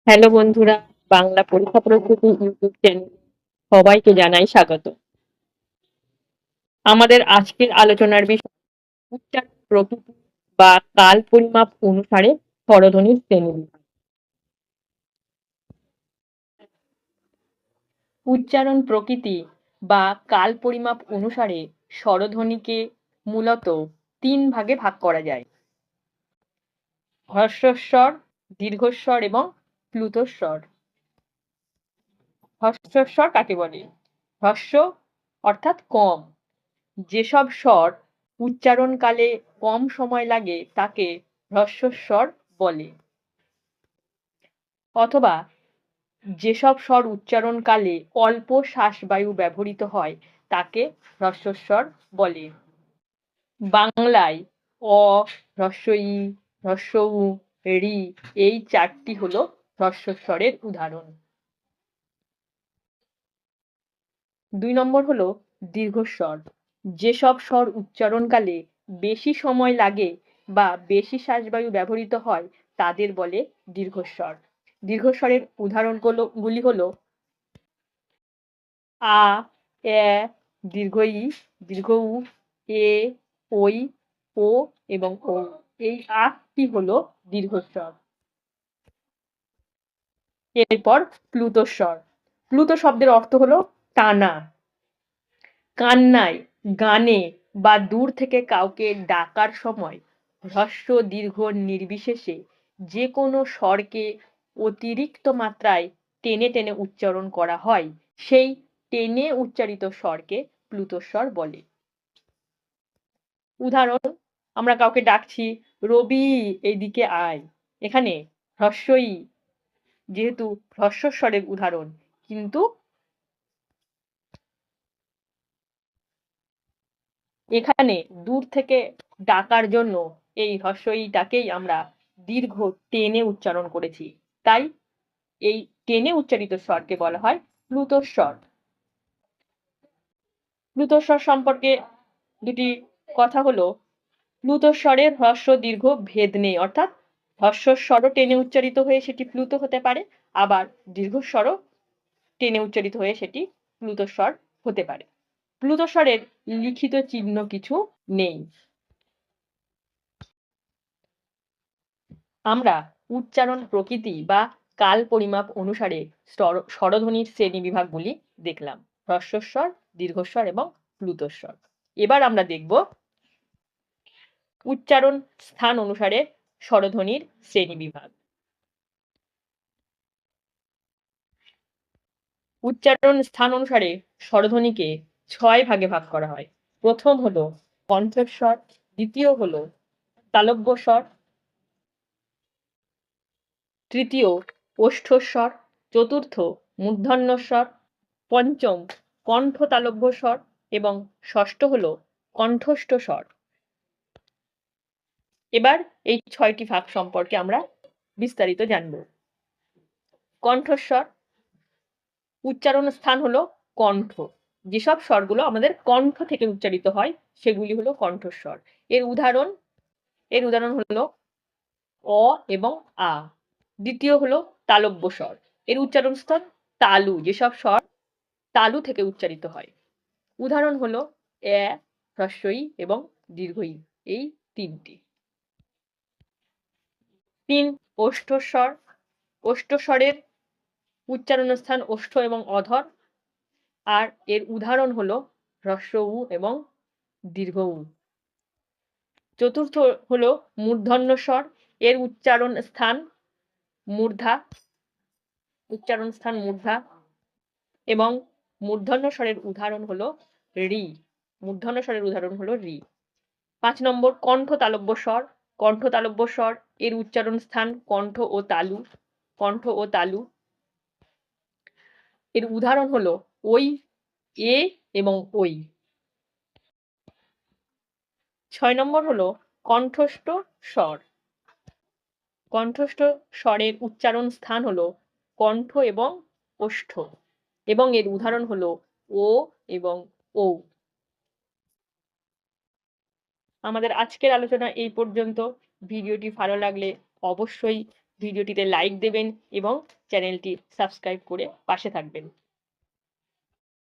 Hello বন্ধুরা, বাংলা পরীক্ষা প্রস্তুতি ইউটিউব চ্যানেলে সবাইকে জানাই স্বাগত। আমাদের আজকের আলোচনার বিষয় উচ্চারণ প্রকৃতি বা কাল পরিমাপ অনুসারে স্বরধ্বনির শ্রেণীবিভাগ। উচ্চারণ প্রকৃতি বা কাল পরিমাপ অনুসারে স্বরধ্বনিকে মূলত ৩ ভাগে ভাগ করা যায়: হ্রস্বস্বর, দীর্ঘস্বর এবং প্লুতস্বর। হ্রস্বস্বর কাকে বলে? হ্রস্ব অর্থাৎ কম। যেসব স্বর উচ্চারণকালে কম সময় লাগে তাকে হ্রস্বস্বর বলে। অথবা যেসব স্বর উচ্চারণকালে অল্প শ্বাসবায়ু ব্যবহৃত হয় তাকে হ্রস্বস্বর বলে। বাংলায় অ, হ্রস্ব ই, হ্রস্ব উ, ঋ এই ৪টি হলো হ্রস্বস্বরের উদাহরণ। ২ নম্বর হলো দীর্ঘস্বর। যেসব স্বর উচ্চারণকালে বেশি সময় লাগে বা বেশি শ্বাসবায়ু ব্যবহৃত হয় তাদের বলে দীর্ঘস্বর। দীর্ঘস্বরের উদাহরণগুলি হলো আ, এ, দীর্ঘ ই, দীর্ঘ উ, এ, ঐ, ও এবং ঔ। এই ৮টি হলো দীর্ঘস্বর। এরপর প্লুতস্বর। প্লুত শব্দের অর্থ হলো টানা। কান্নায়, গানে বা দূর থেকে কাউকে ডাকার সময় হ্রস্ব দীর্ঘ নির্বিশেষে যে কোনো স্বরকে অতিরিক্ত মাত্রায় টেনে টেনে উচ্চারণ করা হয় সেই টেনে উচ্চারিত স্বরকে প্লুতস্বর বলে। উদাহরণ, আমরা কাউকে ডাকছি, রবি এইদিকে আয়। এখানে হ্রস্ব ই যেহেতু হ্রস্বস্বরের উদাহরণ, কিন্তু এখানে দূর থেকে ডাকার জন্য এই হ্রস্ব ইটাকেই আমরা দীর্ঘ টেনে উচ্চারণ করেছি, তাই এই টেনে উচ্চারিত স্বরকে বলা হয় প্লুতস্বর। প্লুতস্বর সম্পর্কে দুটি কথা হলো, প্লুতস্বরের হ্রস্ব দীর্ঘ ভেদ নেই, অর্থাৎ হ্রস্বস্বরও টেনে উচ্চারিত হয়ে সেটি প্লুত হতে পারে, আবার দীর্ঘস্বরও টেনে উচ্চারিত হয়ে সেটি প্লুতস্বর হতে পারে। প্লুতস্বরের লিখিত চিহ্ন কিছু নেই। আমরা উচ্চারণ প্রকৃতি বা কাল পরিমাপ অনুসারে স্বরধ্বনির শ্রেণীবিভাগগুলি দেখলাম: হ্রস্বস্বর, দীর্ঘস্বর এবং প্লুতস্বর। এবার আমরা দেখব উচ্চারণ স্থান অনুসারে স্বরধ্বনির শ্রেণীবিভাগ। উচ্চারণ স্থান অনুসারে স্বরধ্বনিকে ৬ ভাগে ভাগ করা হয়। প্রথম হলো কণ্ঠস্বর, দ্বিতীয় হলো তালব্য স্বর, তৃতীয় ওষ্ঠস্বর, চতুর্থ মূর্ধন্যস্বর, পঞ্চম কণ্ঠ তালব্য স্বর এবং ষষ্ঠ হলো কণ্ঠস্থ স্বর। এবার এই ৬টি ভাগ সম্পর্কে আমরা বিস্তারিত জানব। কণ্ঠস্বর উচ্চারণ স্থান হলো কণ্ঠ। যেসব স্বরগুলো আমাদের কণ্ঠ থেকে উচ্চারিত হয় সেগুলি হলো কণ্ঠস্বর। এর উদাহরণ হলো অ এবং আ। দ্বিতীয় হলো তালব্য স্বর। এর উচ্চারণ স্থান তালু। যেসব স্বর তালু থেকে উচ্চারিত হয়। উদাহরণ হলো এ, হ্রস্ব ই এবং দীর্ঘ ই, এই ৩টি। ৩ ওষ্ঠস্বর। ওষ্ঠস্বরের উচ্চারণ স্থান ওষ্ঠ এবং অধর, আর এর উদাহরণ হলো হ্রস্ব উ এবং দীর্ঘ উ। চতুর্থ হলো মূর্ধন্যস্বর। এর উচ্চারণ স্থান মূর্ধা এবং মূর্ধন্য স্বরের উদাহরণ হলো ঋ। মূর্ধন্য স্বরের উদাহরণ হলো ঋ। ৫ নম্বর কণ্ঠ তালব্য স্বর। কণ্ঠ তালব্য স্বর এর উচ্চারণ স্থান কণ্ঠ ও তালু। এর উদাহরণ হলো ঐ, এ এবং ঐ। ৬ নম্বর হলো কণ্ঠস্থ স্বর। কণ্ঠস্থ স্বরের উচ্চারণ স্থান হলো কণ্ঠ এবং ওষ্ঠ এবং এর উদাহরণ হলো ও এবং ঔ। আমাদের আজকের আলোচনা এই পর্যন্ত। ভিডিওটি ভালো লাগলে অবশ্যই ভিডিওটিতে লাইক দেবেন এবং চ্যানেলটি সাবস্ক্রাইব করে পাশে থাকবেন।